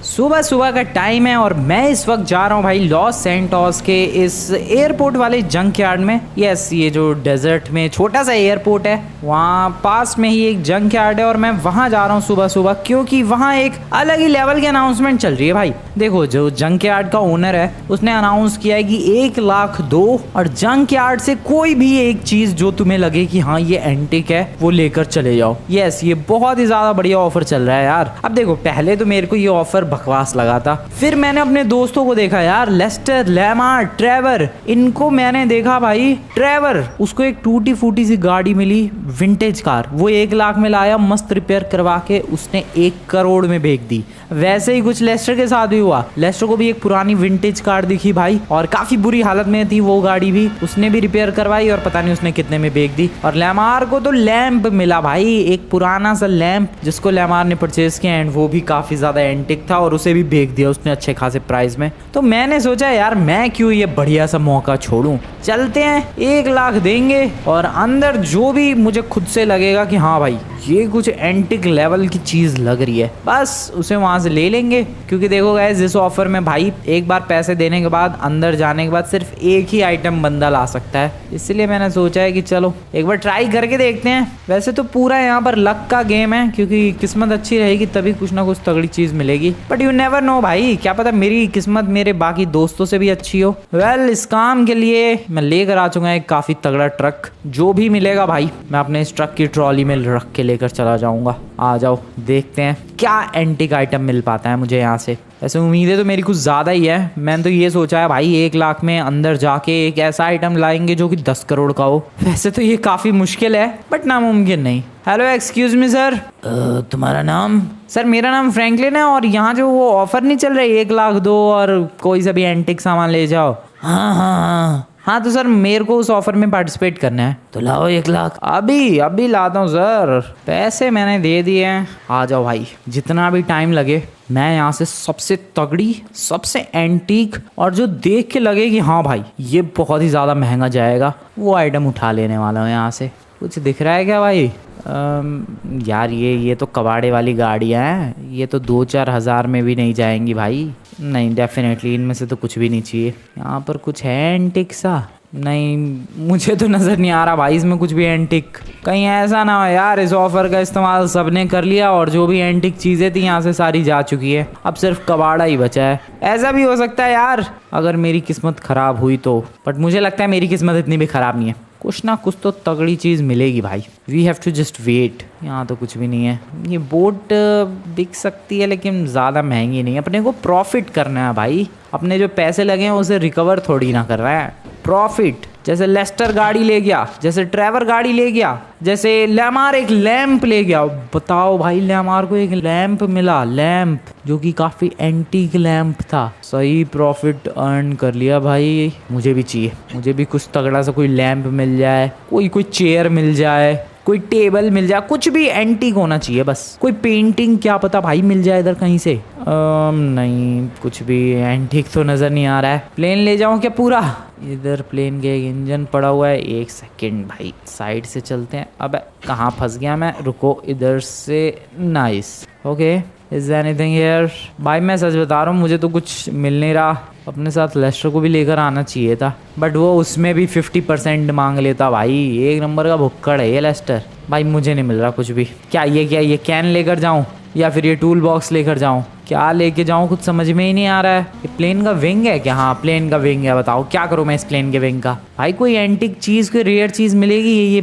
सुबह सुबह का टाइम है और मैं इस वक्त जा रहा हूँ भाई लॉस सैंटोस के इस एयरपोर्ट वाले जंक यार्ड में। यस, ये जो डेजर्ट में छोटा सा एयरपोर्ट है वहाँ पास में ही एक जंक यार्ड है और मैं वहाँ जा रहा हूँ सुबह सुबह, क्योंकि वहाँ एक अलग ही लेवल की अनाउंसमेंट चल रही है भाई। देखो, जो जंक यार्ड का ओनर है उसने अनाउंस किया है कि 1 लाख दो और जंक यार्ड से कोई भी एक चीज जो तुम्हें लगे कि हाँ ये एंटिक है वो लेकर चले जाओ। यस, ये बहुत ही ज्यादा बढ़िया ऑफर चल रहा है यार। अब देखो, पहले तो मेरे को ये ऑफर बकवास लगा था, फिर मैंने अपने दोस्तों को देखा यार, लेस्टर, लेमार, ट्रेवर, इनको मैंने देखा भाई। ट्रेवर, उसको एक टूटी फूटी सी गाड़ी मिली, विंटेज कार, वो 1 लाख में लाया, मस्त रिपेयर करवा के उसने 1 करोड़ में बेच दी। वैसे ही कुछ लेस्टर के साथ भी हुआ। लेस्टर को भी एक पुरानी विंटेज कार दिखी भाई और काफी बुरी हालत में थी वो गाड़ी भी, उसने भी रिपेयर करवाई और पता नहीं उसने कितने में बेच दी। और लेमार को तो लैंप मिला भाई, एक पुराना सा लैंप जिसको लेमार ने परचेज किया एंड वो भी काफी ज्यादा एंटिक था और उसे भी बेच दिया उसने अच्छे खासे प्राइस में। तो मैंने सोचा यार मैं क्यों ये बढ़िया सा मौका छोड़ूं, चलते हैं 1 लाख देंगे और अंदर जो भी मुझे खुद से लगेगा कि हाँ भाई ये कुछ एंटिक लेवल की चीज लग रही है, बस उसे वहां से ले लेंगे। क्योंकि देखो गाइस, इस ऑफर में भाई एक बार पैसे देने के बाद अंदर जाने के बाद सिर्फ एक ही आइटम बंदा ला सकता है, इसलिए मैंने सोचा है कि चलो एक बार ट्राई करके देखते हैं। वैसे तो पूरा यहाँ पर लक का गेम है, क्योंकि किस्मत अच्छी रहेगी तभी कुछ ना कुछ तगड़ी चीज मिलेगी, बट यू नेवर नो भाई, क्या पता मेरी किस्मत मेरे बाकी दोस्तों से भी अच्छी हो। वेल, इस काम के लिए मैं लेकर आ चुका एक काफी तगड़ा ट्रक, जो भी मिलेगा भाई मैं अपने इस ट्रक की ट्रॉली में रख के लेकर चला जाऊंगा। आ जाओ देखते हैं क्या एंटिक आइटम मिल पाता है मुझे यहाँ से। ऐसे उम्मीदें तो मेरी कुछ ज़्यादा ही है। मैंने तो ये सोचा है भाई 1 लाख में अंदर जाके एक ऐसा आइटम लाएंगे जो कि 10 करोड़ का हो। वैसे तो ये काफ़ी मुश्किल है बट नामुमकिन नहीं। हेलो, एक्सक्यूज मी सर, तुम्हारा नाम? सर मेरा नाम फ्रैंकलिन है और यहाँ जो वो ऑफर नहीं चल रहा है 1 लाख दो और कोई सा भी एंटिक सामान ले जाओ। हाँ, तो सर मेरे को उस ऑफर में पार्टिसिपेट करना है। तो लाओ 1 लाख। अभी लाता हूँ सर, पैसे मैंने दे दिए हैं। आ जाओ भाई, जितना भी टाइम लगे मैं यहाँ से सबसे तगड़ी, सबसे एंटीक और जो देख के लगे कि हाँ भाई ये बहुत ही ज़्यादा महंगा जाएगा वो आइटम उठा लेने वाला हूँ यहाँ से। कुछ दिख रहा है क्या भाई? यार ये तो कबाड़े वाली गाड़ियाँ हैं, ये तो 2-4 हज़ार में भी नहीं जाएंगी भाई। नहीं, डेफिनेटली इनमें से तो कुछ भी नहीं चाहिए। यहाँ पर कुछ है एंटिक सा? नहीं, मुझे तो नज़र नहीं आ रहा भाई इसमें कुछ भी एंटिक। कहीं ऐसा ना हो यार इस ऑफ़र का इस्तेमाल सबने कर लिया और जो भी एंटिक चीज़ें थी यहाँ से सारी जा चुकी है, अब सिर्फ कबाड़ा ही बचा है। ऐसा भी हो सकता है यार अगर मेरी किस्मत ख़राब हुई तो, बट मुझे लगता है मेरी किस्मत इतनी भी ख़राब नहीं है, कुछ ना कुछ तो तगड़ी चीज़ मिलेगी भाई। We have to just wait. यहाँ तो कुछ भी नहीं है। ये बोट बिक सकती है लेकिन ज़्यादा महंगी नहीं है, अपने को प्रॉफिट करना है भाई। अपने जो पैसे लगे हैं उसे रिकवर थोड़ी ना कर रहा है, प्रॉफिट। जैसे लेस्टर गाड़ी ले गया, जैसे ट्रेवर गाड़ी ले गया, जैसे लेमार एक लैंप ले गया। बताओ भाई, लेमार को एक लैंप मिला, लैंप जो कि काफ़ी एंटीक लैंप था। सही प्रॉफिट अर्न कर लिया भाई। मुझे भी चाहिए, मुझे भी कुछ तगड़ा सा कोई लैंप मिल जाए, कोई चेयर मिल जाए, कोई टेबल मिल जाए, कुछ भी एंटीक होना चाहिए बस। कोई पेंटिंग क्या पता भाई मिल जाए इधर कहीं से। नहीं, कुछ भी एंटीक तो नज़र नहीं आ रहा है। प्लेन ले जाऊं क्या पूरा? इधर प्लेन के एक इंजन पड़ा हुआ है। 1 सेकेंड भाई, साइड से चलते हैं। अब कहाँ फंस गया मैं? रुको, इधर से। Nice, okay. Is anything here? भाई मैं सच बता रहा हूँ, मुझे तो कुछ मिल नहीं रहा। अपने साथ लेस्टर को भी लेकर आना चाहिए था बट वो उसमें भी 50% मांग लेता भाई। 1 नंबर का भुक्कड़ है ये लेस्टर। भाई मुझे नहीं मिल रहा कुछ भी। क्या ये कैन लेकर जाऊँ या फिर ये टूल बॉक्स लेकर जाऊँ? क्या लेके जाऊँ कुछ समझ में ही नहीं आ रहा है। ये प्लेन का विंग है क्या? हाँ, प्लेन का विंग है। बताओ क्या करूँ मैं इस प्लेन के विंग का? भाई कोई एंटिक चीज़, कोई रेयर चीज़ मिलेगी? ये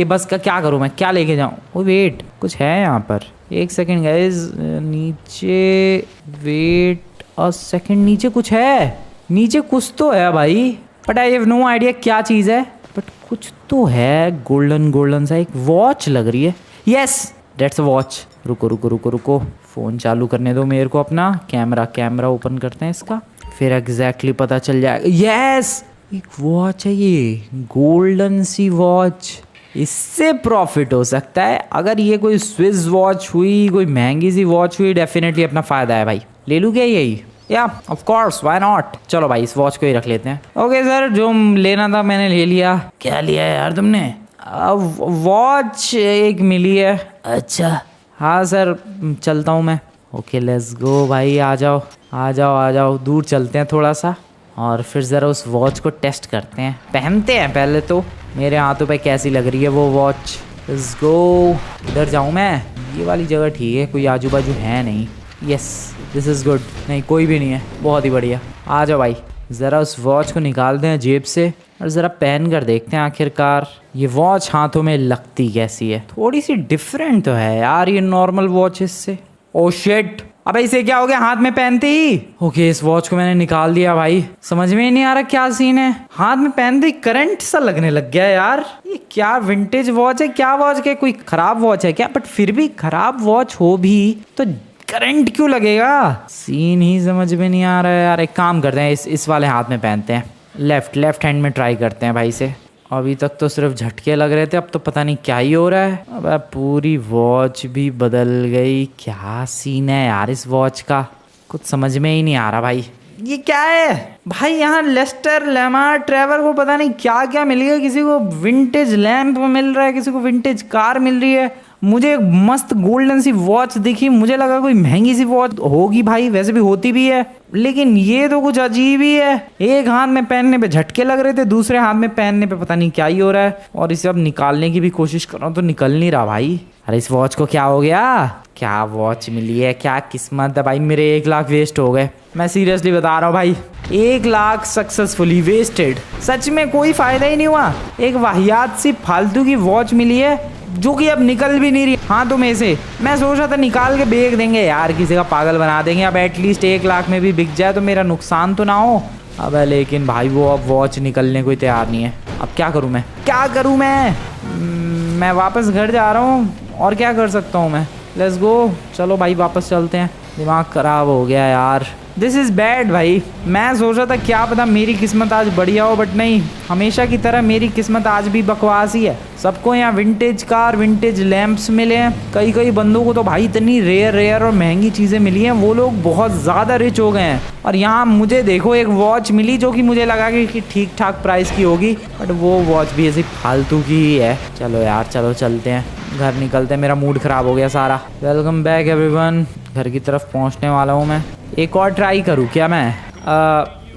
बस का क्या करूँ मैं? क्या लेके जाऊँ? ओ वेट, कुछ है यहाँ पर। 1 सेकेंड गाइस, नीचे वेट अ सेकेंड, नीचे कुछ है। नीचे कुछ तो है भाई but I have no idea क्या चीज़ है, बट कुछ तो है। गोल्डन सा एक वॉच लग रही है। Yes, that's a watch. रुको, फ़ोन चालू करने दो मेरे को अपना। कैमरा ओपन करते हैं इसका, फिर एग्जैक्टली पता चल जाएगा। यस, एक वॉच है ये, गोल्डन सी वॉच। इससे प्रॉफिट हो सकता है। अगर ये कोई स्विस वॉच हुई, कोई महंगी सी वॉच हुई, डेफिनेटली अपना फ़ायदा है भाई। ले लूँ क्या यही? या ऑफ कोर्स, व्हाई नॉट। चलो भाई इस वॉच को ही रख लेते हैं। ओके सर, जो लेना था मैंने ले लिया। क्या लिया है यार तुमने? वॉच एक मिली है। अच्छा, हाँ सर, चलता हूँ मैं। ओके लेट्स गो भाई, आ जाओ आ जाओ आ जाओ, दूर चलते हैं थोड़ा सा और फिर ज़रा उस वॉच को टेस्ट करते हैं, पहनते हैं पहले तो मेरे हाथों पे कैसी लग रही है वो वॉच। Let's go. इधर जाऊँ मैं? ये वाली जगह ठीक है, कोई आजू बाजू है नहीं। Yes this is good. नहीं कोई भी नहीं है, बहुत ही बढ़िया। आ जाओ भाई, ज़रा उस वॉच को निकालते हैं जेब से और ज़रा पहन कर देखते हैं आखिरकार ये वॉच हाथों में लगती कैसी है। थोड़ी सी डिफरेंट तो है यार ये नॉर्मल वॉचेस से। ओ शिट, अबे इसे क्या हो गया हाथ में पहनते ही? ओके इस वॉच को मैंने निकाल दिया भाई, समझ में ही नहीं आ रहा क्या सीन है। हाथ में पहनते ही करंट सा लगने लग गया यार। ये क्या विंटेज वॉच है, क्या वॉच है, कोई खराब वॉच है क्या? बट फिर भी खराब वॉच हो भी तो करंट क्यों लगेगा? सीन ही समझ में नहीं आ रहा है यार। एक काम करते हैं, इस वाले हाथ में पहनते हैं, लेफ्ट हैंड में ट्राई करते हैं भाई से। अभी तक तो सिर्फ झटके लग रहे थे, अब तो पता नहीं क्या ही हो रहा है। अब पूरी वॉच भी बदल गई। क्या सीन है यार इस वॉच का, कुछ समझ में ही नहीं आ रहा भाई। ये क्या है भाई? यहाँ लेस्टर लेमार ट्रेवर को पता नहीं क्या क्या मिल गया। किसी को विंटेज लैंप मिल रहा है, किसी को विंटेज कार मिल रही है। मुझे एक मस्त गोल्डन सी वॉच दिखी, मुझे लगा कोई महंगी सी वॉच होगी भाई, वैसे भी होती भी है, लेकिन ये तो कुछ अजीब ही है। एक हाथ में पहनने पे झटके लग रहे थे, दूसरे हाथ में पहनने पे पता नहीं क्या ही हो रहा है। और इसे अब निकालने की भी कोशिश कर रहा हूँ तो निकल नहीं रहा भाई। अरे इस वॉच को क्या हो गया? क्या वॉच मिली है, क्या किस्मत है भाई। मेरे 1 लाख वेस्ट हो गए, मैं सीरियसली बता रहा हूँ भाई। 1 लाख सक्सेसफुली वेस्टेड, सच में कोई फायदा ही नहीं हुआ। एक वाहियात सी फालतू की वॉच मिली है जो कि अब निकल भी नहीं रही हाथों में से। मैं सोच रहा था निकाल के बेच देंगे यार, किसी का पागल बना देंगे। अब एटलीस्ट 1 लाख में भी बिक जाए तो मेरा नुकसान तो ना हो। अब लेकिन भाई वो अब वॉच निकलने को ही तैयार नहीं है। अब क्या करूँ मैं, क्या करूँ मैं वापस घर जा रहा हूँ, और क्या कर सकता हूँ मैं। लेट्स गो, चलो भाई वापस चलते हैं। दिमाग ख़राब हो गया यार, दिस इज़ बैड भाई। मैं सोच रहा था क्या पता मेरी किस्मत आज बढ़िया हो, बट नहीं, हमेशा की तरह मेरी किस्मत आज भी बकवास ही है। सबको यहाँ विंटेज कार, विंटेज लैंप्स मिले हैं। कई बंदों को तो भाई इतनी रेयर और महंगी चीज़ें मिली हैं, वो लोग बहुत ज़्यादा रिच हो गए हैं। और यहाँ मुझे देखो एक वॉच मिली जो कि मुझे लगा कि ठीक ठाक प्राइस की होगी, बट वो वॉच भी ऐसी फालतू की ही है। चलो यार, चलो चलते हैं, घर निकलते हैं। मेरा मूड ख़राब हो गया सारा। वेलकम बैक एवरीवन, घर की तरफ पहुंचने वाला हूं मैं। एक और ट्राई करूं क्या मैं?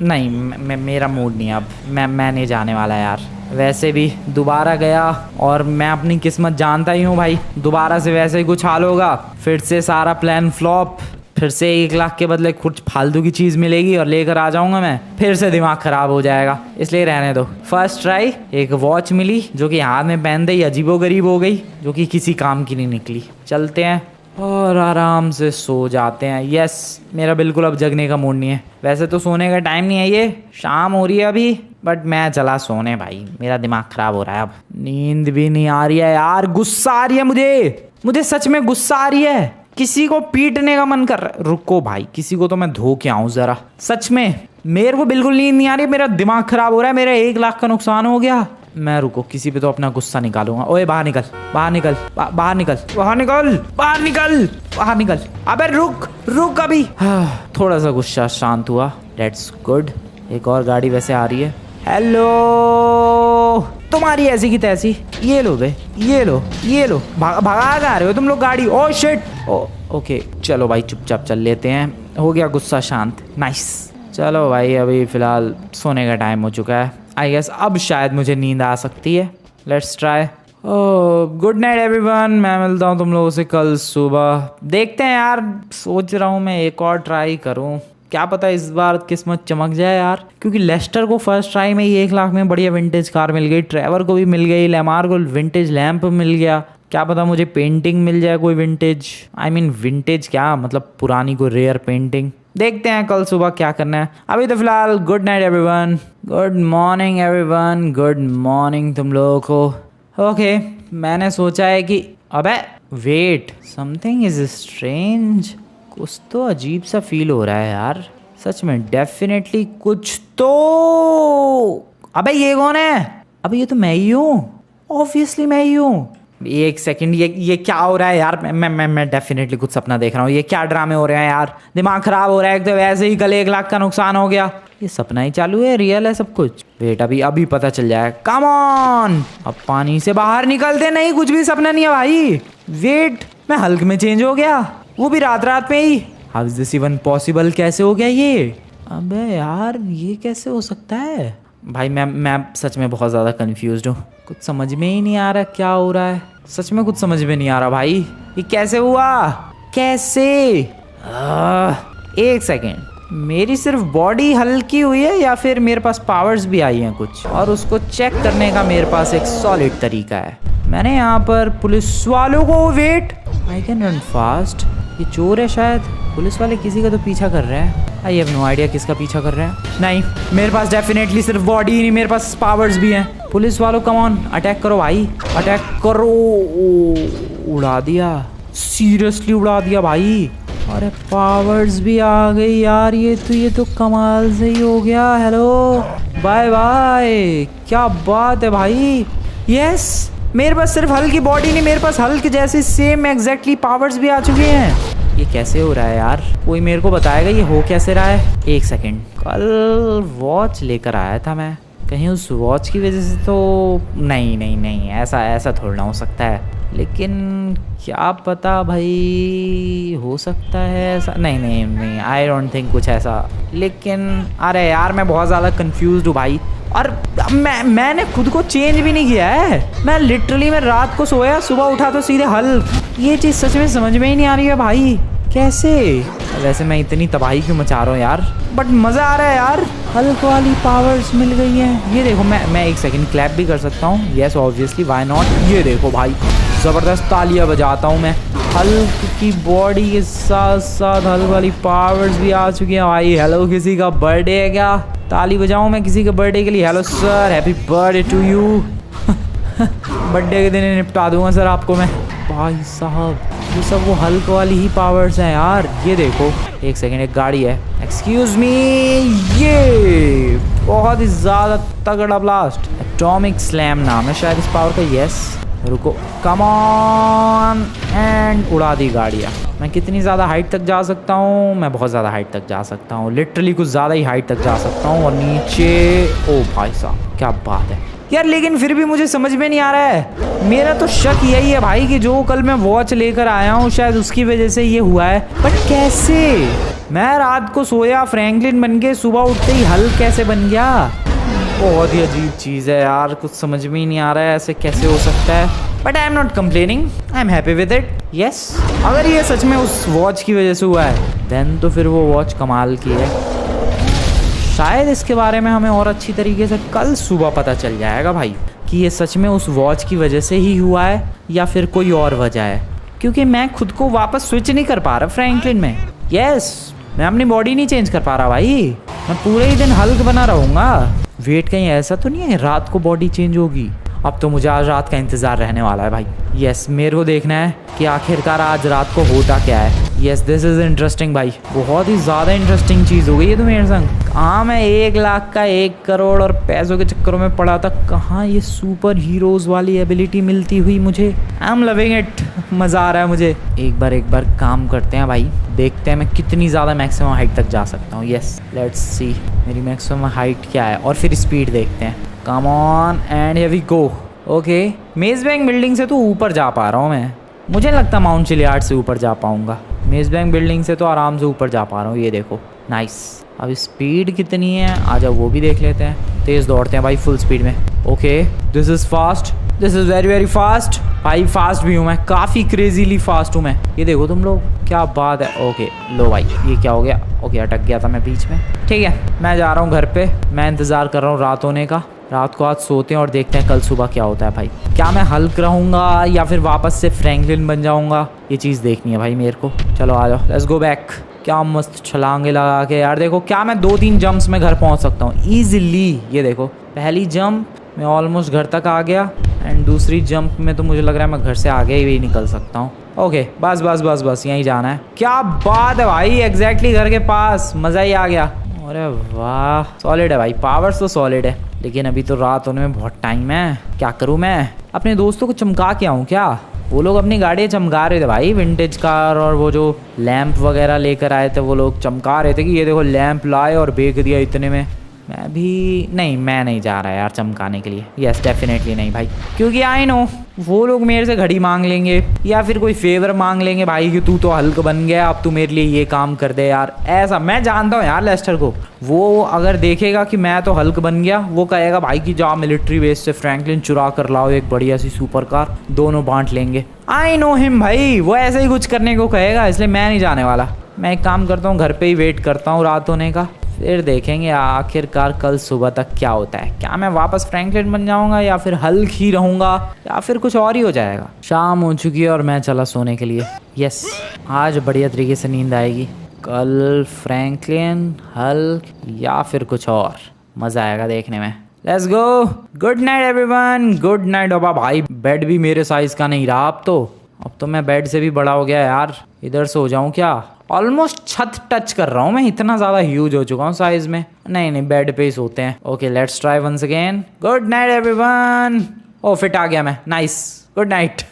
नहीं, मेरा मूड नहीं अब, मैं नहीं जाने वाला यार। वैसे भी दोबारा गया और मैं अपनी किस्मत जानता ही हूँ भाई, दोबारा से वैसे ही कुछ हाल होगा। फिर से सारा प्लान फ्लॉप, फिर से 1 लाख के बदले कुछ फालतू की चीज़ मिलेगी और लेकर आ जाऊंगा मैं, फिर से दिमाग ख़राब हो जाएगा। इसलिए रहने दो। फर्स्ट ट्राई, एक वॉच मिली जो कि हाथ में पहनते ही अजीबोगरीब हो गई, जो कि किसी काम की नहीं निकली। चलते हैं और आराम से सो जाते हैं। यस, मेरा बिल्कुल अब जगने का मूड नहीं है। वैसे तो सोने का टाइम नहीं है, ये शाम हो रही है अभी, बट मैं चला सोने भाई, मेरा दिमाग ख़राब हो रहा है अब। नींद भी नहीं आ रही है यार, गुस्सा आ रही है मुझे सच में गुस्सा आ रही है। किसी को पीटने का मन कर रहा है। रुको भाई, किसी को तो मैं धो के आऊँ ज़रा। सच में मेरे को बिल्कुल नींद नहीं आ रही, मेरा दिमाग ख़राब हो रहा है, मेरा 1 लाख का नुकसान हो गया। मैं रुको, किसी पे तो अपना गुस्सा निकालूंगा। ओए बाहर निकल, बाहर निकल, बाहर निकल, बाहर निकल, बाहर निकल, बाहर निकल। अबे रुक अभी। थोड़ा सा गुस्सा शांत हुआ, दैट्स गुड। एक और गाड़ी वैसे आ रही है। हेलो, तुम्हारी ऐसी की तैसी। ये लो बे, ये लो। भगा जा रहे हो तुम लोग गाड़ी। Oh shit. ओके चलो भाई, चुपचाप चल लेते हैं। हो गया गुस्सा शांत, नाइस। चलो भाई, अभी फ़िलहाल सोने का टाइम हो चुका है। आई गेस अब शायद मुझे नींद आ सकती है। Let's try. Good night everyone, मैं मिलता हूँ तुम लोगों से कल सुबह। देखते हैं यार, सोच रहा हूँ मैं एक और ट्राई करूँ, क्या पता इस बार किस्मत चमक जाए यार। क्योंकि लेस्टर को फर्स्ट ट्राई में ही 1 लाख में बढ़िया विंटेज कार मिल गई, ट्रेवर को भी मिल गई, लेमार को विंटेज लैंप मिल गया। क्या पता मुझे पेंटिंग मिल जाए कोई विंटेज, आई मीन विंटेज क्या मतलब पुरानी कोई रेयर पेंटिंग। देखते हैं कल सुबह क्या करना है। अभी तो फिलहाल good night everyone, good morning everyone, good morning तुम लोगों को। ओके, मैंने सोचा है कि अबे वेट, समथिंग इज स्ट्रेंज। कुछ तो अजीब सा फील हो रहा है यार, सच में डेफिनेटली कुछ तो। अबे ये कौन है? अबे ये तो मैं ही हूँ, ऑब्वियसली मैं ही हूँ। एक सेकंड, ये क्या हो रहा है यार? मैं डेफिनेटली कुछ सपना देख रहा हूँ। ये क्या ड्रामे हो रहे हैं यार? दिमाग खराब हो रहा है। एक तो वैसे ही कल 1 लाख का नुकसान हो गया, ये सपना ही चालू है, रियल है सब कुछ? वेट, अभी पता चल जाए। कम ऑन, अब पानी से बाहर निकलते नहीं, कुछ भी सपना नहीं है भाई। वेट, मैं हल्क में चेंज हो गया। वो भी रात रात में ही। How is this even possible? कैसे हो गया ये? अबे यार ये कैसे हो सकता है भाई? मैं सच में बहुत ज़्यादा कंफ्यूज्ड हूँ। कुछ समझ में ही नहीं आ रहा क्या हो रहा है। सच में कुछ समझ में नहीं आ रहा भाई। ये कैसे हुआ? कैसे? एक सेकेंड, मेरी सिर्फ बॉडी हल्की हुई है या फिर मेरे पास पावर्स भी आई हैं कुछ? और उसको चेक करने का मेरे पास एक सॉलिड तरीका है। मैंने यहाँ पर पुलिस वालों को wait, I can run fast. ये चोर है शायद। पुलिस वाले किसी का तो पीछा कर रहे हैं। आई हैव नो आइडिया किसका पीछा कर रहे हैं। नहीं, मेरे पास डेफिनेटली सिर्फ बॉडी ही नहीं, मेरे पास पावर्स भी हैं। पुलिस वालों कम ऑन, अटैक करो भाई, अटैक करो। उड़ा दिया, सीरियसली उड़ा दिया भाई। अरे पावर्स भी आ गई यार। ये तो कमाल से ही हो गया। हेलो बाय बाय, क्या बात है भाई। यस, मेरे पास सिर्फ हल्की बॉडी नहीं, मेरे पास हल्क जैसे सेम एग्जैक्टली पावर्स भी आ चुके हैं। ये कैसे हो रहा है यार? कोई मेरे को बताएगा ये हो कैसे रहा है? एक सेकेंड, कल वॉच लेकर आया था मैं, कहीं उस वॉच की वजह से तो नहीं ऐसा थोड़ा ना हो सकता है। लेकिन क्या पता भाई, हो सकता है ऐसा। नहीं आई डोंट थिंक कुछ ऐसा। लेकिन अरे यार मैं बहुत ज़्यादा कंफ्यूज्ड हूँ भाई। और मैंने खुद को चेंज भी नहीं किया है। मैं लिटरली रात को सोया, सुबह उठा तो सीधे हल्क। ये चीज़ सच में समझ में ही नहीं आ रही है भाई, कैसे? वैसे मैं इतनी तबाही क्यों मचा रहा हूँ यार, बट मज़ा आ रहा है यार। हल्क वाली पावर्स मिल गई हैं। ये देखो, मैं एक सेकंड क्लैप भी कर सकता हूँ। Yes obviously, why not. ये देखो भाई, ज़बरदस्त तालियां बजाता हूँ मैं। हल्क की बॉडी के साथ साथ हल्क वाली पावर्स भी आ चुकी हैं भाई। हेलो, किसी का बर्थडे है क्या? ताली बजाऊं मैं किसी के बर्थडे के लिए? Hello sir, happy birthday to you. Birthday के दिन निपटा दूंगा सर आपको मैं। भाई साहब, ये सब वो हल्क वाली ही पावर्स हैं यार। ये देखो, एक सेकेंड, एक गाड़ी है। एक्सक्यूज मी, ये बहुत ही ज़्यादा तगड़ा ब्लास्ट। एटॉमिक स्लैम नाम है शायद इस पावर का। यस, रुको, कम ऑन, एंड उड़ा दी गाड़ियाँ। मैं कितनी ज़्यादा हाइट तक जा सकता हूँ? मैं बहुत ज़्यादा हाइट तक जा सकता हूँ, लिटरली कुछ ज़्यादा ही हाइट तक जा सकता हूँ। और नीचे, ओ भाई साहब, क्या बात है यार। लेकिन फिर भी मुझे समझ में नहीं आ रहा है। मेरा तो शक यही है भाई कि जो कल मैं वॉच लेकर आया हूँ शायद उसकी वजह से ये हुआ है। बट कैसे? मैं रात को सोया फ्रैंकलिन बन के, सुबह उठते ही हल्क कैसे बन गया? बहुत ही अजीब चीज़ है यार, कुछ समझ में ही नहीं आ रहा है ऐसे कैसे हो सकता है। But I am not complaining, I am happy with it. Yes, अगर ये सच में उस वॉच की वजह से हुआ है देन तो फिर वो वॉच कमाल की है। शायद इसके बारे में हमें और अच्छी तरीके से कल सुबह पता चल जाएगा भाई कि ये सच में उस वॉच की वजह से ही हुआ है या फिर कोई और वजह है। क्योंकि मैं खुद को वापस स्विच नहीं कर पा रहा फ्रैंकलिन में। यस, मैं अपनी बॉडी नहीं चेंज कर पा रहा भाई। मैं पूरे ही दिन हल्क बना रहूँगा। वेट, कहीं ऐसा तो नहीं है रात को बॉडी चेंज होगी? अब तो मुझे आज रात का इंतज़ार रहने वाला है भाई। यस, मेरे को देखना है कि आखिरकार आज रात को होता क्या है। यस, दिस इज़ इंटरेस्टिंग भाई, बहुत ही ज़्यादा इंटरेस्टिंग चीज़ हो गई है तो मेरे संग। हाँ, मैं 1 लाख का 1 करोड़ और पैसों के चक्करों में पड़ा था। कहाँ ये सुपर हीरोज़ वाली एबिलिटी मिलती हुई मुझे। आई एम लविंग इट, मज़ा आ रहा है मुझे। एक बार काम करते हैं भाई, देखते हैं मैं कितनी ज़्यादा मैक्सिमम हाइट तक जा सकता हूँ। यस, लेट्स सी मेरी मैक्सिमम हाइट क्या है और फिर स्पीड देखते हैं। Come on and here we go. Okay, maze bank building से तो ऊपर जा पा रहा हूँ मैं। मुझे नहीं लगता माउंट चिलियार्ड से ऊपर जा पाऊँगा। मेज़ बैंक बिल्डिंग से तो आराम से ऊपर जा पा रहा हूँ। ये देखो, नाइस। अब स्पीड कितनी है आ जाओ वो भी देख लेते हैं। तेज़ दौड़ते हैं भाई, फुल स्पीड में। Okay, this is fast, this is very very fast भाई। फास्ट भी हूँ मैं, काफ़ी क्रेजीली फास्ट हूँ मैं। ये देखो तुम लोग, क्या बात है। ओके, लो भाई, ये क्या हो गया? ओके, अटक गया था मैं बीच में। ठीक है, मैं जा रहा हूँ घर पे। मैं इंतज़ार कर रहा हूँ रात होने का। रात को आज सोते हैं और देखते हैं कल सुबह क्या होता है भाई। क्या मैं हल्क रहूँगा या फिर वापस से फ्रैंकलिन बन जाऊँगा? ये चीज़ देखनी है भाई मेरे को। चलो आ जाओ, लेट्स गो बैक। क्या मस्त छलांगे लगा के यार। देखो, क्या मैं 2-3 जंप्स में घर पहुँच सकता हूँ ईजिली। ये देखो, पहली जंप मैं ऑलमोस्ट घर तक आ गया एंड दूसरी जंप में तो मुझे लग रहा है मैं घर से आगे ही निकल सकता हूँ। ओके, बस यहीं जाना है। क्या बात है भाई, एग्जैक्टली घर के पास। मज़ा ही आ गया। अरे वाह, सॉलिड है भाई, पावर्स तो सॉलिड है। लेकिन अभी तो रात होने में बहुत टाइम है। क्या करूँ मैं? अपने दोस्तों को चमका के आऊँ क्या? वो लोग अपनी गाड़ियाँ चमका रहे थे भाई, विंटेज कार, और वो जो लैंप वगैरह लेकर आए थे वो लोग चमका रहे थे कि ये देखो लैंप लाए और बेच दिया इतने में। मैं नहीं जा रहा यार चमकाने के लिए। यस, डेफिनेटली नहीं भाई, क्योंकि आई नो वो लोग मेरे से घड़ी मांग लेंगे या फिर कोई फेवर मांग लेंगे भाई कि तू तो हल्क बन गया, अब तू मेरे लिए ये काम कर दे यार। ऐसा मैं जानता हूँ यार लेस्टर को, वो अगर देखेगा कि मैं तो हल्क बन गया, वो कहेगा भाई कि जा मिलिट्री बेस से फ्रैंकलिन चुरा कर लाओ एक बढ़िया सी सुपर कार, दोनों बांट लेंगे। आई नो हिम भाई, वो ऐसे ही कुछ करने को कहेगा, इसलिए मैं नहीं जाने वाला। मैं एक काम करता हूँ, घर पे ही वेट करता हूँ रात होने का, फिर देखेंगे आखिरकार कल सुबह तक क्या होता है। क्या मैं वापस फ्रैंकलिन बन जाऊंगा या फिर हल्क ही रहूंगा या फिर कुछ और ही हो जाएगा। शाम हो चुकी है और मैं चला सोने के लिए। यस, आज बढ़िया तरीके से नींद आएगी। कल फ्रैंकलिन, हल्क या फिर कुछ और, मज़ा आएगा देखने में। Let's go. Good night everyone, good night. अब भाई बेड भी मेरे साइज़ का नहीं रहा अब तो मैं बेड से भी बड़ा हो गया यार। इधर सो जाऊं क्या? ऑलमोस्ट छत टच कर रहा हूँ मैं, इतना ज़्यादा ह्यूज हो चुका हूँ साइज में। नहीं बेड पे ही सोते हैं। Okay let's try once again. Good night everyone. ओ फिट आ गया मैं, nice. Good night.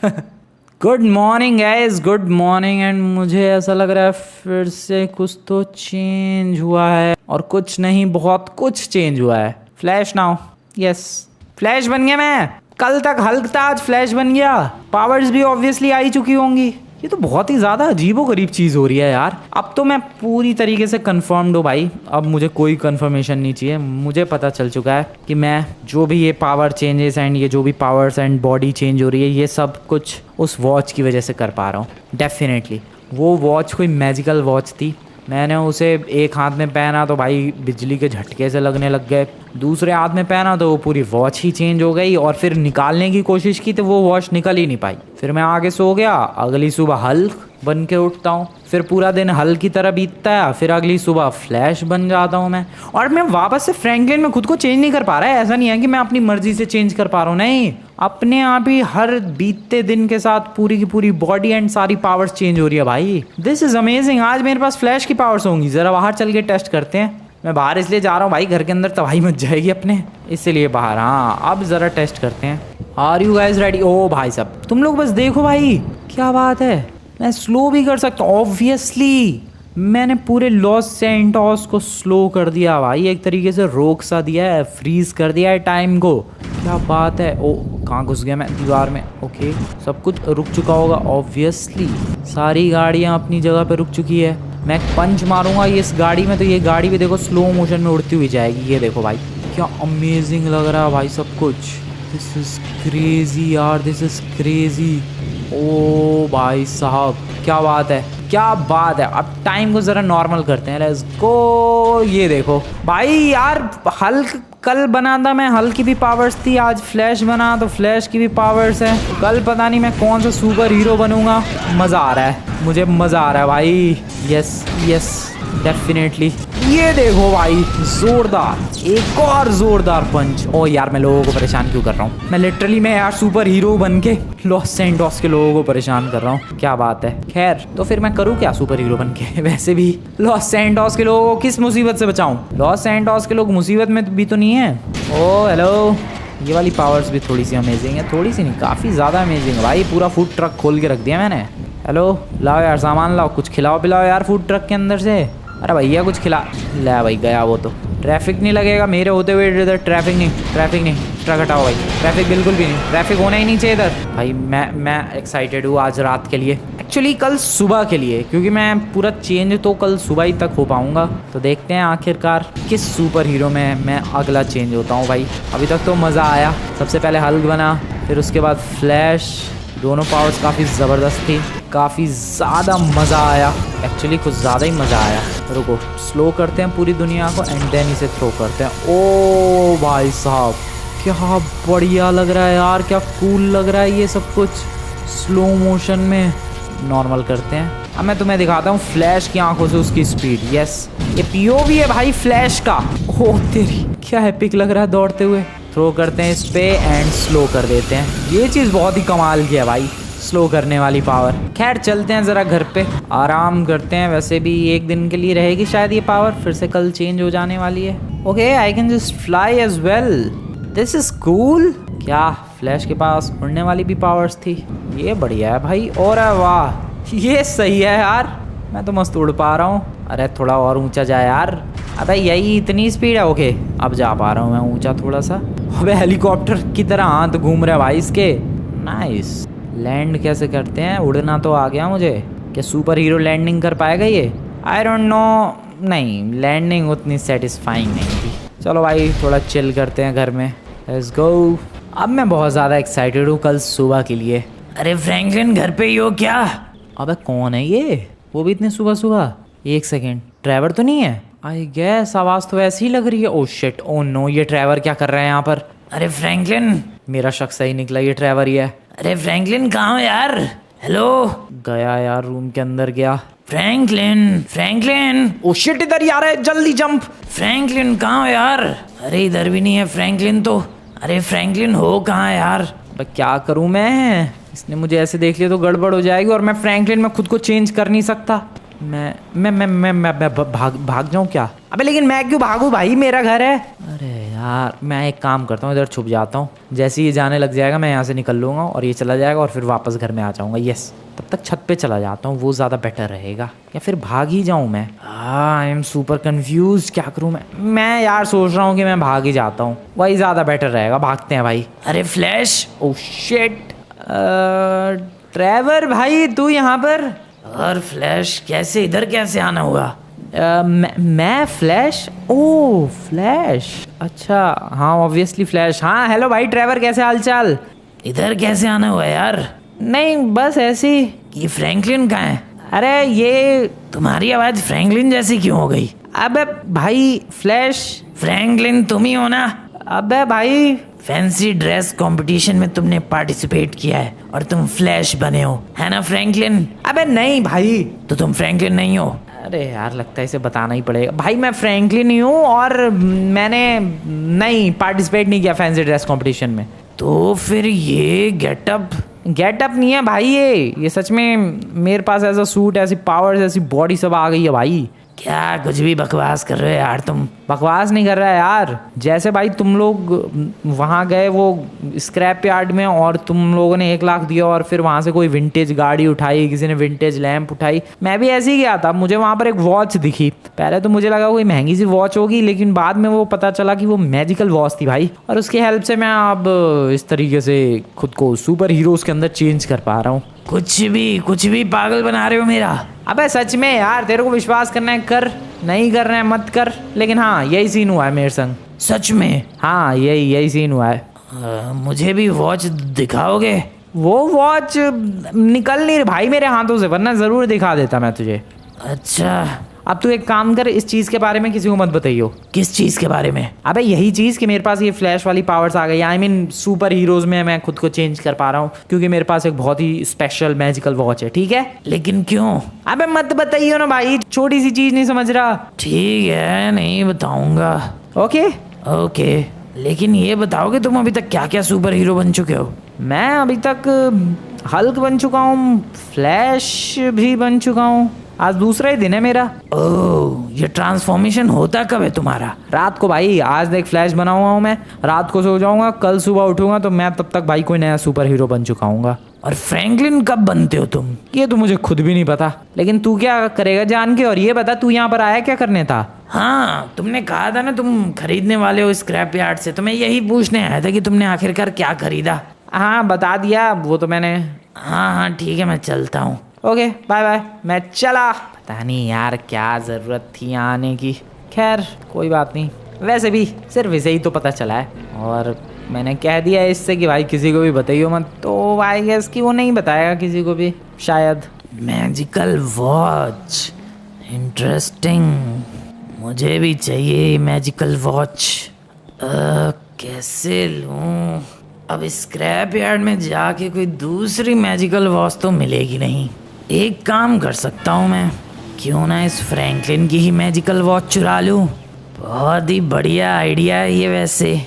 Good morning guys, good morning. And मुझे ऐसा लग रहा है फिर से कुछ तो चेंज हुआ है, और कुछ नहीं बहुत कुछ चेंज हुआ है। फ्लैश नाउ, यस फ्लैश बन गया मैं। कल तक हल्क था, आज फ्लैश बन गया। पावर्स भी ऑब्वियसली आई चुकी होंगी। ये तो बहुत ही ज़्यादा अजीबोगरीब चीज़ हो रही है यार। अब तो मैं पूरी तरीके से कंफर्म्ड हूँ भाई, अब मुझे कोई कंफर्मेशन नहीं चाहिए। मुझे पता चल चुका है कि मैं जो भी ये पावर चेंजेस एंड ये जो भी पावर्स एंड बॉडी चेंज हो रही है, ये सब कुछ उस वॉच की वजह से कर पा रहा हूँ। डेफिनेटली वो वॉच कोई मैजिकल वॉच थी। मैंने उसे एक हाथ में पहना तो भाई बिजली के झटके से लगने लग गए, दूसरे हाथ में पहना तो वो पूरी वॉच ही चेंज हो गई, और फिर निकालने की कोशिश की तो वो वॉच निकल ही नहीं पाई। फिर मैं आगे सो गया, अगली सुबह हल्क बन के उठता हूँ, फिर पूरा दिन हल्क की तरह बीतता है, फिर अगली सुबह फ्लैश बन जाता हूँ मैं। और मैं वापस से फ्रैंकलिन में खुद को चेंज नहीं कर पा रहा है। ऐसा नहीं है कि मैं अपनी मर्जी से चेंज कर पा रहा हूँ, नहीं, अपने आप ही हर बीतते दिन के साथ पूरी की पूरी बॉडी एंड सारी पावर्स चेंज हो रही है भाई। This is amazing. आज मेरे पास फ्लैश की पावर्स होंगी। जरा बाहर चल के टेस्ट करते हैं। मैं बाहर इसलिए जा रहा हूँ भाई, घर के अंदर तबाही मच जाएगी अपने, इसलिए बाहर। हाँ अब जरा टेस्ट करते हैं। Are you guys ready? ओ भाई साहब तुम लोग बस देखो भाई, क्या बात है। मैं स्लो भी कर सकता हूँ ऑब्वियसली। मैंने पूरे लॉस सैंटोस को स्लो कर दिया भाई, एक तरीके से रोक सा दिया है, फ्रीज कर दिया है टाइम को। क्या बात है। ओ कहाँ घुस गया मैं? दीवार में। ओके सब कुछ रुक चुका होगा ऑब्वियसली। सारी गाड़ियाँ अपनी जगह पे रुक चुकी है। मैं पंच मारूंगा इस गाड़ी में तो ये गाड़ी भी देखो स्लो मोशन में उड़ती हुई जाएगी। ये देखो भाई क्या अमेजिंग लग रहा है भाई सब कुछ। दिस इज क्रेजी यार, दिस इज क्रेजी। ओ भाई साहब क्या बात है, क्या बात है। अब टाइम को ज़रा नॉर्मल करते हैं। Let's go. ये देखो भाई यार, हल्क कल बना था मैं, हल्क की भी पावर्स थी, आज फ्लैश बना तो फ्लैश की भी पावर्स है। कल पता नहीं मैं कौन सा सुपर हीरो बनूंगा। मज़ा आ रहा है, मुझे मज़ा आ रहा है भाई। Yes yes definitely. ये देखो भाई जोरदार, एक और जोरदार पंच। ओ यार मैं लोगों को परेशान क्यों कर रहा हूँ? मैं लिटरली मैं यार सुपर हीरो बन के लॉस सैंटोस के लोगों को परेशान कर रहा हूँ। क्या बात है। खैर तो फिर मैं करूँ क्या सुपर हीरो बन के? वैसे भी लॉस सैंटोस के लोगों को किस मुसीबत से बचाऊँ? लॉस सैंटोस के लोग मुसीबत में भी तो नहीं है। ओ हेलो, ये वाली पावर्स भी थोड़ी सी अमेजिंग है। थोड़ी सी नहीं, काफ़ी ज़्यादा अमेजिंग है भाई। पूरा फूड ट्रक खोल के रख दिया मैंने। हेलो लाओ यार सामान लाओ, कुछ खिलाओ पिलाओ यार फूड ट्रक के अंदर से। अरे भैया कुछ खिला। ले भाई गया वो तो। ट्रैफिक नहीं लगेगा मेरे होते हुए इधर। ट्रैफिक नहीं। ट्रक हटाओ भाई, ट्रैफिक बिल्कुल भी नहीं, ट्रैफिक होना ही नहीं चाहिए इधर भाई। मैं एक्साइटेड हूँ आज रात के लिए, एक्चुअली कल सुबह के लिए, क्योंकि मैं पूरा चेंज तो कल सुबह ही तक हो पाऊँगा। तो देखते हैं आखिरकार किस सुपर हीरो में मैं अगला चेंज होता हूँ भाई। अभी तक तो मज़ा आया। सबसे पहले हल्क बना, फिर उसके बाद फ्लैश। दोनों पावर्स काफ़ी ज़बरदस्त थी, काफ़ी ज़्यादा मज़ा आया। एक्चुअली कुछ ज़्यादा ही मज़ा आया। रुको स्लो करते हैं पूरी दुनिया को एंड देन इसे थ्रो करते हैं। ओ भाई साहब क्या बढ़िया लग रहा है यार, क्या कूल लग रहा है ये सब कुछ स्लो मोशन में। नॉर्मल करते हैं। अब मैं तुम्हें दिखाता हूँ फ्लैश की आंखों से उसकी स्पीड। यस ये पीओवी है भाई फ्लैश का। ओ तेरी क्या एपिक लग रहा है दौड़ते हुए। थ्रो करते हैं इस पे एंड स्लो कर देते हैं। ये चीज़ बहुत ही कमाल की है भाई, स्लो करने वाली पावर। खैर चलते हैं ज़रा घर पे, आराम करते हैं। वैसे भी एक दिन के लिए रहेगी शायद ये पावर, फिर से कल चेंज हो जाने वाली है। Okay I can just fly as well, this is cool. क्या फ्लैश के पास उड़ने वाली भी पावर्स थी? ये बढ़िया है भाई। और वाह ये सही है यार, मैं तो मस्त उड़ पा रहा हूँ। अरे थोड़ा और ऊंचा जाए यार। अबे यही इतनी स्पीड है? ओके अब जा पा रहा हूँ मैं ऊंचा थोड़ा सा। अबे हेलीकॉप्टर की तरह हाथ घूम रहा है भाई इसके। नाइस। लैंड कैसे करते हैं? उड़ना तो आ गया मुझे। क्या सुपर हीरो लैंडिंग कर पाएगा ये? I don't know. नहीं, लैंडिंग उतनी सेटिस्फाइंग नहीं थी। चलो भाई थोड़ा चिल करते हैं घर में। Let's go. अब मैं बहुत ज़्यादा एक्साइटेड हूँ कल सुबह के लिए। अरे फ्रैंकलिन घर पे ही हो क्या? अबे कौन है ये? वो भी इतने सुबह सुबह। एक सेकेंड, ट्रेवर तो नहीं है? आई गैस आवाज़ तो ऐसी ही लग रही है। ओह शिट, ओह नो, ये ट्रेवर क्या कर रहा है यहाँ पर? अरे फ्रैंकलिन, मेरा शक सही निकला, ये ट्रेवर ही है। अरे फ्रैंकलिन कहाँ हो यार? हेलो। गया यार, रूम के अंदर गया। Franklin, Franklin. ओह शिट, इधर ही आ रहा है, जल्दी जंप। फ्रैंकलिन कहाँ हो यार? अरे इधर भी नहीं है फ्रैंकलिन तो। अरे फ्रैंकलिन हो कहाँ यार? क्या करूँ मैं? इसने मुझे ऐसे देख लिया तो गड़बड़ हो जाएगी। और मैं फ्रैंकलिन में खुद को चेंज कर नहीं सकता। मैं भाग जाऊँ क्या? अबे लेकिन मैं क्यों भागूँ भाई, मेरा घर है। अरे यार मैं एक काम करता हूँ, इधर छुप जाता हूँ। जैसे ये जाने लग जाएगा मैं यहाँ से निकल लूँगा और ये चला जाएगा और फिर वापस घर में आ जाऊँगा। यस, तब तक छत पे चला जाता हूँ, वो ज़्यादा बेटर रहेगा। या फिर भाग ही जाऊँ मैं? आई एम सुपर कंफ्यूज, क्या करूँ मैं यार सोच रहा हूँ कि मैं भाग ही जाता हूँ, वही ज़्यादा बेटर रहेगा। भागते हैं भाई। अरे फ्लैश, ओह शिट, ट्रेवर भाई तू यहाँ पर? और फ्लैश कैसे, इधर कैसे आना हुआ? मैं फ्लैश? ओह फ्लैश, अच्छा हाँ ऑब्वियसली फ्लैश। हाँ हेलो भाई ट्रेवर, कैसे हालचाल? इधर कैसे आना हुआ यार? नहीं बस ऐसे ही। ये फ्रैंकलिन कहाँ है? अरे ये तुम्हारी आवाज़ फ्रैंकलिन जैसी क्यों हो गई? अबे भाई फ्लैश, फ्रैंकलिन तुम ही हो ना? अबे भाई फैंसी ड्रेस कंपटीशन में तुमने पार्टिसिपेट किया है और तुम फ्लैश बने हो, है ना फ्रैंकलिन? अबे नहीं भाई, तो तुम फ्रैंकलिन नहीं हो? अरे यार लगता है इसे बताना ही पड़ेगा। भाई मैं फ्रैंकलिन ही हूँ और मैंने नहीं पार्टिसिपेट नहीं किया फैंसी ड्रेस कंपटीशन में। तो फिर ये गेटअप नहीं है भाई, ये सच में मेरे पास ऐसा सूट, ऐसी पावर्स, ऐसी बॉडी सब आ गई है भाई। क्या कुछ भी बकवास कर रहे हो यार तुम? बकवास नहीं कर रहा है यार। जैसे भाई तुम लोग वहाँ गए वो स्क्रैप यार्ड में और तुम लोगों ने 1 लाख दिया और फिर वहाँ से कोई विंटेज गाड़ी उठाई, किसी ने विंटेज लैंप उठाई, मैं भी ऐसे ही गया था। मुझे वहाँ पर एक वॉच दिखी। पहले तो मुझे लगा कोई महंगी सी वॉच होगी, लेकिन बाद में वो पता चला कि वो मैजिकल वॉच थी भाई। और उसकी हेल्प से मैं अब इस तरीके से खुद को सुपर हीरोज के अंदर चेंज कर पा रहा हूँ। कुछ भी पागल बना रहे हो मेरा। अबे सच में यार, तेरे को विश्वास करना है कर, नहीं करना है मत कर। लेकिन हाँ यही सीन हुआ है मेरे संग। सच में? हाँ यही सीन हुआ है। मुझे भी वॉच दिखाओगे? वो वॉच निकल नहीं रही भाई मेरे हाथों से, वरना ज़रूर दिखा देता मैं तुझे। अच्छा अब तू एक काम कर, इस चीज़ के बारे में किसी को मत बताइयो। किस चीज़ के बारे में? अबे यही चीज़ कि मेरे पास ये फ्लैश वाली पावर्स आ गई। आई मीन सुपर हीरोज में मैं खुद को चेंज कर पा रहा हूँ क्योंकि मेरे पास एक बहुत ही स्पेशल मैजिकल वॉच है, ठीक है? लेकिन क्यों? अबे मत बताइयो ना भाई, छोटी सी चीज़ नहीं समझ रहा। ठीक है नहीं बताऊंगा। ओके लेकिन ये बताओगे तुम अभी तक क्या क्या सुपर हीरो बन चुके हो? मैं अभी तक हल्क बन चुका हूँ, फ्लैश भी बन चुका हूँ, आज दूसरा ही दिन है मेरा। ओह ये ट्रांसफॉर्मेशन होता कब है तुम्हारा? रात को भाई। आज देख फ्लैश बना हुआ हूँ मैं, रात को सो जाऊंगा, कल सुबह उठूंगा तो मैं तब तक भाई कोई नया सुपर हीरो बन चुका हूँगा। और फ्रैंकलिन कब बनते हो तुम? ये तो मुझे खुद भी नहीं पता, लेकिन तू क्या करेगा जान के? और ये बता तू यहाँ पर आया क्या करने था? हाँ तुमने कहा था ना तुम खरीदने वाले हो स्क्रैप यार्ड से, तो मैं यही पूछने आया था कि तुमने आखिरकार क्या खरीदा। हाँ बता दिया वो तो मैंने। हाँ ठीक है मैं चलता हूँ। ओके बाय बाय, मैं चला। पता नहीं यार क्या ज़रूरत थी आने की, खैर कोई बात नहीं। वैसे भी सिर्फ इसे ही तो पता चला है और मैंने कह दिया इससे कि भाई किसी को भी बताइयो मत, तो आई गेस कि वो नहीं बताएगा किसी को भी शायद। मैजिकल वॉच, इंटरेस्टिंग, मुझे भी चाहिए मैजिकल वॉच। कैसे लूँ? अब स्क्रैप यार्ड में जाके कोई दूसरी मैजिकल वॉच तो मिलेगी नहीं। एक काम कर सकता हूँ मैं, क्यों ना इस फ्रैंकलिन की ही मैजिकल वॉच चुरा लूँ। बहुत ही बढ़िया आइडिया है ये वैसे,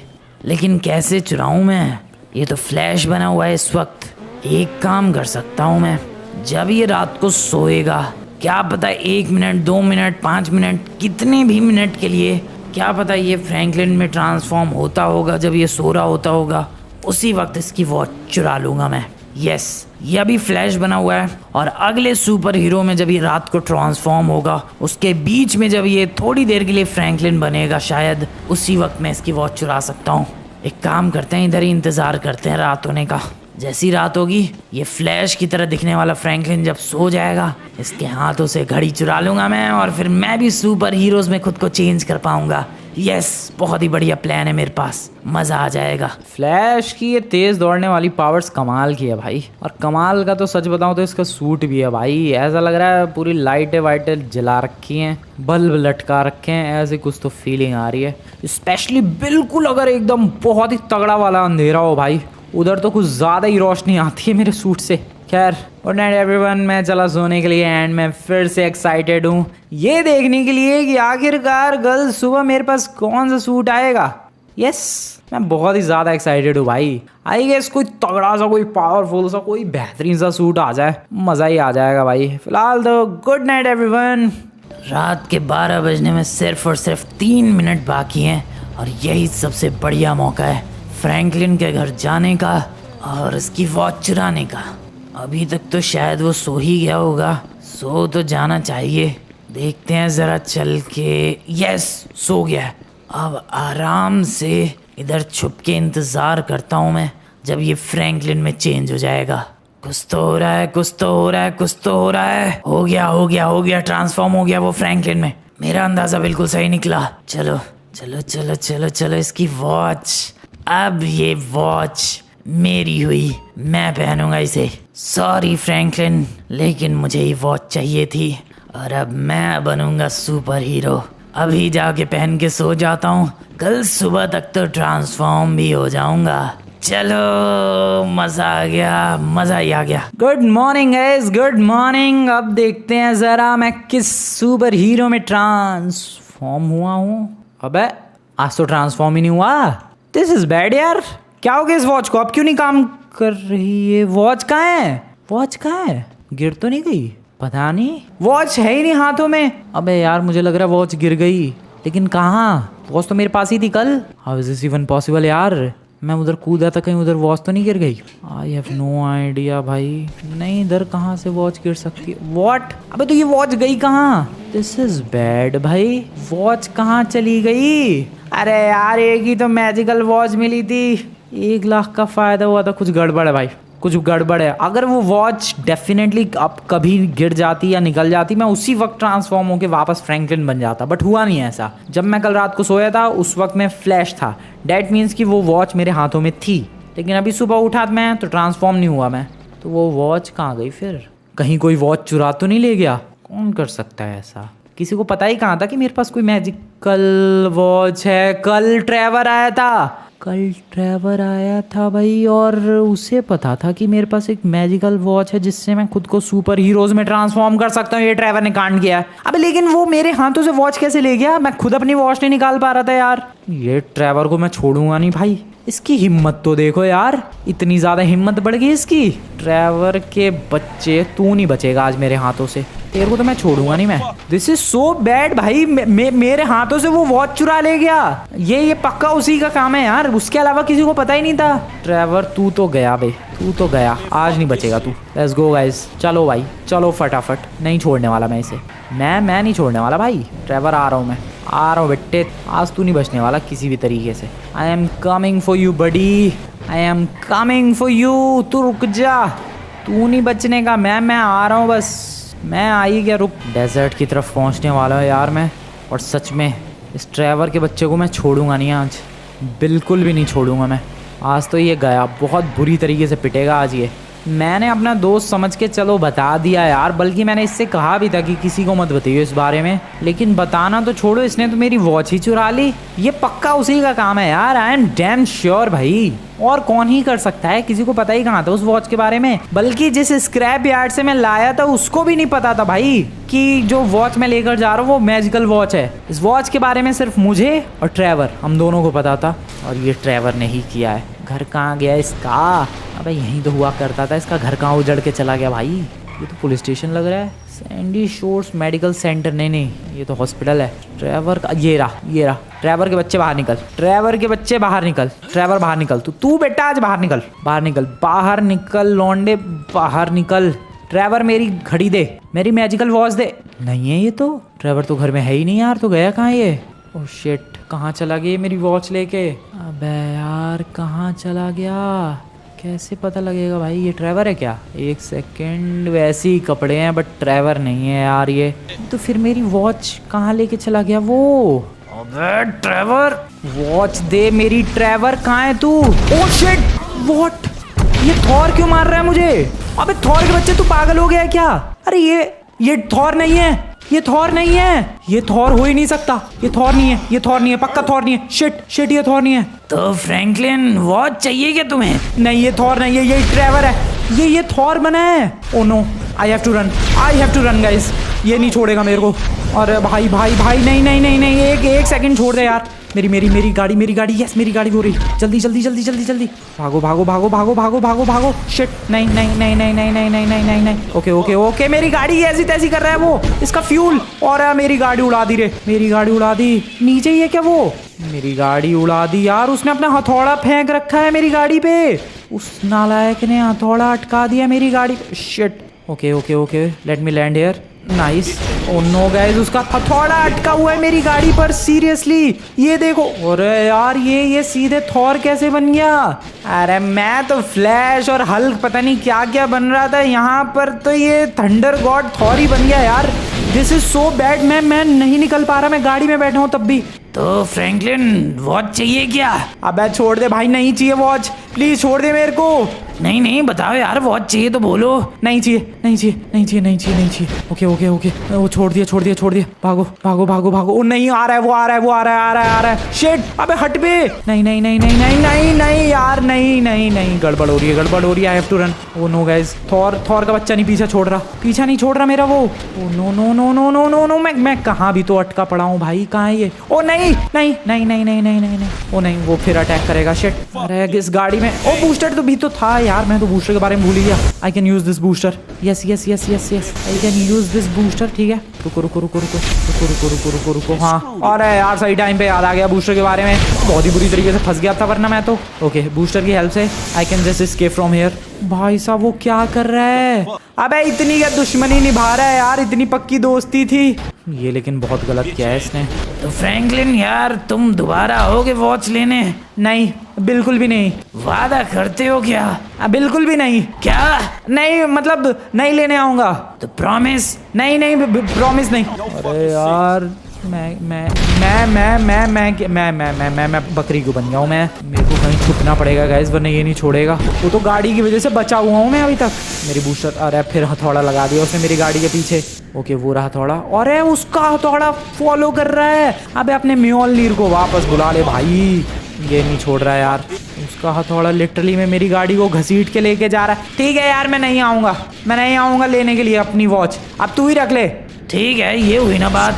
लेकिन कैसे चुराऊँ मैं? ये तो फ्लैश बना हुआ है इस वक्त। एक काम कर सकता हूँ मैं, जब ये रात को सोएगा, क्या पता 1 मिनट 2 मिनट 5 मिनट कितने भी मिनट के लिए, क्या पता ये फ्रैंकलिन में ट्रांसफॉर्म होता होगा जब ये सो रहा होता होगा, उसी वक्त इसकी वॉच चुरा लूँगा मैं। यस ये अभी फ्लैश बना हुआ है और अगले सुपर हीरो में जब ये रात को ट्रांसफॉर्म होगा, उसके बीच में जब ये थोड़ी देर के लिए फ्रैंकलिन बनेगा, शायद उसी वक्त मैं इसकी वॉच चुरा सकता हूँ। एक काम करते हैं, इधर ही इंतज़ार करते हैं रात होने का। जैसी रात होगी ये फ्लैश की तरह दिखने वाला फ्रैंकलिन जब सो जाएगा, इसके हाथों से घड़ी चुरा लूंगा मैं और फिर मैं भी सुपर हीरोज में खुद को चेंज कर पाऊंगा। यस, बहुत ही बढ़िया प्लान है मेरे पास, मजा आ जाएगा। फ्लैश की ये तेज दौड़ने वाली पावर्स कमाल की है भाई, और कमाल का तो सच बताऊं तो इसका सूट भी है भाई। ऐसा लग रहा है पूरी लाइटें वाइटें जला रखी हैं, बल्ब लटका रखे हैं, ऐसी कुछ तो फीलिंग आ रही है। स्पेशली बिल्कुल अगर एकदम बहुत ही तगड़ा वाला अंधेरा हो भाई, उधर तो कुछ ज़्यादा ही रोशनी आती है मेरे सूट से। खैर, गुड नाइट एवरीवन, मैं चला सोने के लिए एंड मैं फिर से एक्साइटेड हूँ ये देखने के लिए कि आखिरकार कल सुबह मेरे पास कौन सा सूट आएगा। यस, मैं बहुत ही ज़्यादा एक्साइटेड हूँ भाई। आई गेस कोई तगड़ा सा, कोई पावरफुल सा, कोई बेहतरीन सा सूट आ जाए, मज़ा ही आ जाएगा भाई। फिलहाल तो गुड नाइट एवरीवन। रात के 12 बजने में सिर्फ और सिर्फ 3 मिनट बाकी हैं और यही सबसे बढ़िया मौका है फ्रैंकलिन के घर जाने का और उसकी वॉच चुराने का। अभी तक तो शायद वो सो ही गया होगा, सो तो जाना चाहिए। देखते हैं ज़रा चल के। यस, सो गया। अब आराम से इधर छुप के इंतज़ार करता हूँ मैं जब ये फ्रैंकलिन में चेंज हो जाएगा। कुछ तो हो रहा है, कुछ तो हो रहा है, कुछ तो हो रहा है। हो गया हो गया हो गया, ट्रांसफॉर्म हो गया वो फ्रैंकलिन में। मेरा अंदाज़ा बिल्कुल सही निकला। चलो चलो चलो चलो चलो, इसकी वॉच। अब ये वॉच मेरी हुई, मैं पहनूंगा इसे। सॉरी फ्रैंकलिन, लेकिन मुझे ये वॉच चाहिए थी और अब मैं बनूंगा सुपर हीरो। अभी जाके पहन के सो जाता हूँ, कल सुबह तक तो ट्रांसफॉर्म भी हो जाऊंगा। चलो, मजा आ गया, मजा ही आ गया। Good morning guys, good morning. अब देखते हैं ज़रा मैं किस सुपर हीरो में ट्रांसफॉर्म हुआ हूँ। अबे, आज तो ट्रांसफॉर्म ही नहीं हुआ। दिस इज बैड यार। क्या हो गया इस वॉच को, अब क्यों नहीं काम कर रही है? वॉच कहाँ है? वॉच कहाँ है? गिर तो नहीं गई? पता नहीं, वॉच है ही नहीं हाथों में। अबे यार, मुझे लग रहा है वॉच गिर गई, लेकिन कहाँ? वॉच तो मेरे पास ही थी कल। How is this even possible यार? मैं उधर कूदा था, कहीं उधर वॉच तो नहीं गिर गई? आई हैव नो आइडिया भाई। नहीं, इधर कहाँ से वॉच गिर सकती है? व्हाट? अबे तो ये वॉच गई कहाँ? दिस इज बैड भाई। वॉच कहाँ चली गई? अरे यार, एक ही तो मैजिकल वॉच मिली थी, 1 लाख का फायदा हुआ था। कुछ गड़बड़ है भाई, कुछ गड़बड़ है। अगर वो वॉच डेफिनेटली अब कभी गिर जाती या निकल जाती, मैं उसी वक्त ट्रांसफॉर्म होकर वापस फ्रैंकलिन बन जाता, बट हुआ नहीं ऐसा। जब मैं कल रात को सोया था उस वक्त मैं फ्लैश था, डैट मीन्स कि वो वॉच मेरे हाथों में थी। लेकिन अभी सुबह उठा मैं तो ट्रांसफॉर्म नहीं हुआ मैं, तो वो वॉच कहाँ गई फिर? कहीं कोई वॉच चुरा तो नहीं ले गया? कौन कर सकता है ऐसा? किसी को पता ही कहाँ था कि मेरे पास कोई मैजिकल वॉच है? कल ट्रेवर आया था, कल ट्रेवर आया था भाई, और उसे पता था कि मेरे पास एक मैजिकल वॉच है जिससे मैं खुद को सुपर हीरोज में ट्रांसफॉर्म कर सकता हूँ। ये ट्रेवर ने कांड किया है। अबे लेकिन वो मेरे हाथों से वॉच कैसे ले गया? मैं खुद अपनी वॉच नहीं निकाल पा रहा था यार। ये ट्रेवर को मैं छोड़ूंगा नहीं भाई। इसकी हिम्मत तो देखो यार, इतनी ज्यादा हिम्मत बढ़ गई इसकी। ट्रेवर के बच्चे, तू नहीं बचेगा आज मेरे हाथों से, तेरे को तो मैं छोड़ूंगा नहीं मैं। दिस इज सो बैड भाई। मेरे हाथों से वो वॉच चुरा ले गया। ये पक्का उसी का काम है यार, उसके अलावा किसी को पता ही नहीं था। ट्रेवर तू तो गया भाई, तू तो गया, आज नहीं बचेगा तू। लेट्स गो गाइस, चलो भाई चलो फटाफट। नहीं छोड़ने वाला मैं इसे, मैं नहीं छोड़ने वाला भाई। ट्रेवर आ रहा हूँ मैं, आ रहा हूँ बेटे, आज तू नहीं बचने वाला किसी भी तरीके से। I am coming for you buddy, I am coming for you. तू रुक जा, तू नहीं बचने का। मैं आ रहा हूँ बस, मैं आ ही गया, रुक। डेजर्ट की तरफ पहुंचने वाला है यार मैं, और सच में इस ट्रेवर के बच्चे को मैं छोड़ूंगा नहीं आज, बिल्कुल भी नहीं छोड़ूंगा मैं। आज तो ये गया, बहुत बुरी तरीके से पिटेगा आज ये। मैंने अपना दोस्त समझ के चलो बता दिया यार, बल्कि मैंने इससे कहा भी था कि किसी को मत बताइए इस बारे में, लेकिन बताना तो छोड़ो, इसने तो मेरी वॉच ही चुरा ली। ये पक्का उसी का काम है यार, आई एम डैम श्योर भाई। और कौन ही कर सकता है, किसी को पता ही कहाँ था उस वॉच के बारे में। बल्कि जिस स्क्रैप यार्ड से मैं लाया था उसको भी नहीं पता था भाई कि जो वॉच मैं लेकर जा रहा हूँ वो मैजिकल वॉच है। इस वॉच के बारे में सिर्फ मुझे और ट्रेवर, हम दोनों को पता था, और ये ट्रेवर ने ही किया है। घर कहाँ गया इसका? अबे यहीं तो हुआ करता था, इसका घर कहाँ उजड़ के चला गया भाई? ये तो पुलिस स्टेशन लग रहा है। सैंडी शोर्स मेडिकल सेंटर, नहीं ये तो हॉस्पिटल है। ट्रेवर का ये रहा। ट्रेवर के बच्चे बाहर निकल, ट्रेवर के बच्चे बाहर निकल, ट्रेवर बाहर निकल। तू बेटा आज बाहर निकल, बाहर निकल लौंडे, बाहर निकल। ट्रेवर मेरी घड़ी दे, मेरी मैजिकल वॉच दे। नहीं है ये तो, ट्रेवर तो घर में है ही नहीं यार, तो गया कहाँ ये? ओह शिट, कहाँ चला गया मेरी वॉच लेके? अबे यार कहाँ चला गया? कैसे पता लगेगा भाई ये ट्रेवर है क्या? एक सेकंड, वैसे ही कपड़े हैं बट ट्रेवर नहीं है यार ये। तो फिर मेरी वॉच कहाँ लेके चला गया वो? अबे ट्रेवर, वॉच दे मेरी। ट्रेवर कहाँ है तू? Oh shit, what? ये थॉर क्यों मार रहा है मुझे? अबे थॉर के बच्चे, तू पागल हो गया है क्या? अरे ये थॉर नहीं है, ये थॉर नहीं है, ये थॉर हो ही नहीं सकता। ये थॉर नहीं है, ये थॉर नहीं है, पक्का थॉर नहीं है। शिट ये थॉर नहीं है। तो फ्रैंकलिन वॉच चाहिए क्या तुम्हें? नहीं, ये थॉर नहीं है, ये ट्रेवर है। ये थॉर बना है। Oh no, I have to run guys. ये नहीं छोड़ेगा मेरे को। अरे भाई नहीं, एक सेकंड छोड़ दे यार। मेरी गाड़ी, यस मेरी गाड़ी हो रही। जल्दी भागो। शिट, नहीं। ओके, मेरी गाड़ी ऐसी तैसी कर रहा है वो, इसका फ्यूल। और मेरी गाड़ी उड़ा दी रे, मेरी गाड़ी उड़ा दी। नीचे ही है क्या वो? मेरी गाड़ी उड़ा दी यार, उसने अपना हथौड़ा फेंक रखा है मेरी गाड़ी पे। उस नालायक ने हथौड़ा अटका दिया मेरी गाड़ी पे। Shit, okay, let me land here. Nice. Oh no guys, उसका हथौड़ा अटका हुआ है मेरी गाड़ी पर। सीरियसली, ये देखो। अरे यार, ये सीधे थॉर कैसे बन गया? अरे मैं तो फ्लैश और हल्क पता नहीं क्या बन रहा था यहाँ पर, तो ये थंडर गॉड थॉर ही बन गया यार। This is so bad. मैं नहीं निकल पा रहा, मैं गाड़ी में बैठा हूँ तब भी। तो फ्रैंकलिन वॉच चाहिए क्या? अबे छोड़ दे भाई, नहीं चाहिए वॉच, प्लीज छोड़ दे मेरे को। नहीं बताओ यार, वॉच चाहिए तो बोलो। नहीं चाहिए। ओके। वो छोड़ दिया। भागो। ओ नहीं, आ रहा है। शिट, अबे हट बे। नहीं यार, नहीं। गड़बड़ हो रही है। I have to run. Oh no guys, Thor का बच्चा नहीं पीछा नहीं छोड़ रहा मेरा वो। ओ नो, मैं कहाँ भी तो अटका पड़ा हूँ भाई। कहाँ है ये? ओ नहीं। ओ नहीं, वो फिर अटैक करेगा। शिट, अरे इस गाड़ी में। ओ बूस्टर तो भी तो था यार, मैं तो बूस्टर के बारे में भूल ही गया। I can use this booster. Yes, I can use this booster. ठीक है, रुको। हाँ, अरे यार सही टाइम पे याद आ गया बूस्टर के बारे में। बहुत ही बुरी तरीके से फंस गया था वरना मैं तो। ओके, बूस्टर की हेल्प से आई can just escape from here. भाई साहब, वो क्या कर रहा है? अबे इतनी क्या दुश्मनी निभा रहा है यार, इतनी पक्की दोस्ती थी ये, लेकिन बहुत गलत किया है इसने। तो फ्रैंकलिन यार, तुम दोबारा आओगे वॉच लेने? नहीं, बिल्कुल भी नहीं। वादा करते हो क्या? बिल्कुल भी नहीं। क्या? नहीं, मतलब नहीं लेने आऊंगा। तो प्रॉमिस? नहीं, प्रॉमिस नहीं। अरे यार, मैं बकरी क्यों बन गया हूँ मैं? मेरे को कहीं छुपना पड़ेगा गाइस, वरना ये नहीं छोड़ेगा। वो तो गाड़ी की वजह से बचा हुआ हूँ मैं अभी तक। मेरी बूस्टर, अरे फिर हथौड़ा लगा दिया उसने मेरी गाड़ी के पीछे। ओके, वो रहा हथौड़ा। अरे उसका हथौड़ा फॉलो कर रहा है। अबे अपने म्योलनीर को वापस बुला ले भाई, ये नहीं छोड़ रहा है यार। उसका हथौड़ा लिटरली में मेरी गाड़ी को घसीट के लेके जा रहा है। ठीक है यार, मैं नहीं आऊंगा लेने के लिए अपनी वॉच। अब तू ही रख ले। ठीक है, ये हुई ना बात,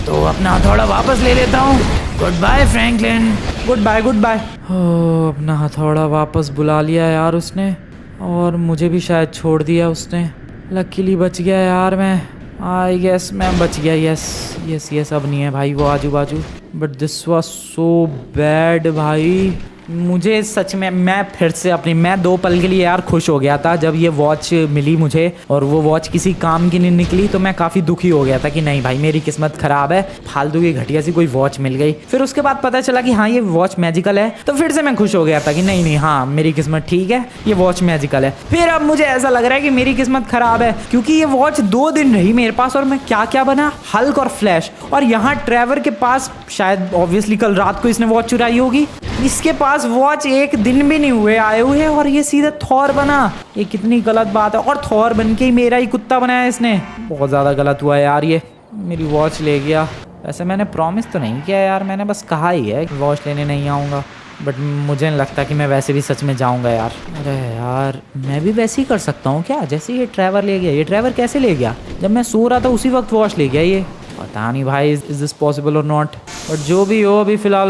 तो अपना हथौड़ा वापस ले लेता हूँ। Goodbye Franklin. Goodbye. अपना हथौड़ा वापस बुला लिया यार उसने, और मुझे भी शायद छोड़ दिया उसने। लकीली बच गया यार मैं। आई गेस मैं बच गया। यस, अब नहीं है भाई वो आजू बाजू। But this was so bad भाई। मुझे सच में, मैं 2 पल के लिए यार खुश हो गया था जब ये वॉच मिली मुझे, और वो वॉच किसी काम की नहीं निकली, तो मैं काफ़ी दुखी हो गया था कि नहीं भाई मेरी किस्मत खराब है, फालतू की घटिया सी कोई वॉच मिल गई। फिर उसके बाद पता चला कि हाँ ये वॉच मैजिकल है, तो फिर से मैं खुश हो गया था कि नहीं हाँ मेरी किस्मत ठीक है, ये वॉच मैजिकल है। फिर अब मुझे ऐसा लग रहा है कि मेरी किस्मत खराब है, क्योंकि ये वॉच 2 दिन रही मेरे पास और मैं क्या बना, हल्क और फ्लैश। और यहाँ ट्रेवर के पास शायद ऑब्वियसली कल रात को इसने वॉच चुराई होगी, इसके पास वॉच 1 दिन भी नहीं हुए आए हुए हैं, और ये सीधे थॉर बना। ये कितनी गलत बात है, और थॉर बन के ही मेरा ही कुत्ता बनाया इसने। बहुत ज़्यादा गलत हुआ है यार, ये मेरी वॉच ले गया। वैसे मैंने प्रॉमिस तो नहीं किया यार, मैंने बस कहा ही है कि वॉच लेने नहीं आऊँगा, बट मुझे नहीं लगता कि मैं वैसे भी सच में जाऊँगा यार। अरे यार, मैं भी वैसे ही कर सकता हूँ क्या, जैसे ये ट्रेवर ले गया। ये ट्रेवर कैसे ले गया? जब मैं सो रहा था उसी वक्त वॉच ले गया ये। पता नहीं भाई इज दिस पॉसिबल और नॉट, बट जो भी हो अभी फ़िलहाल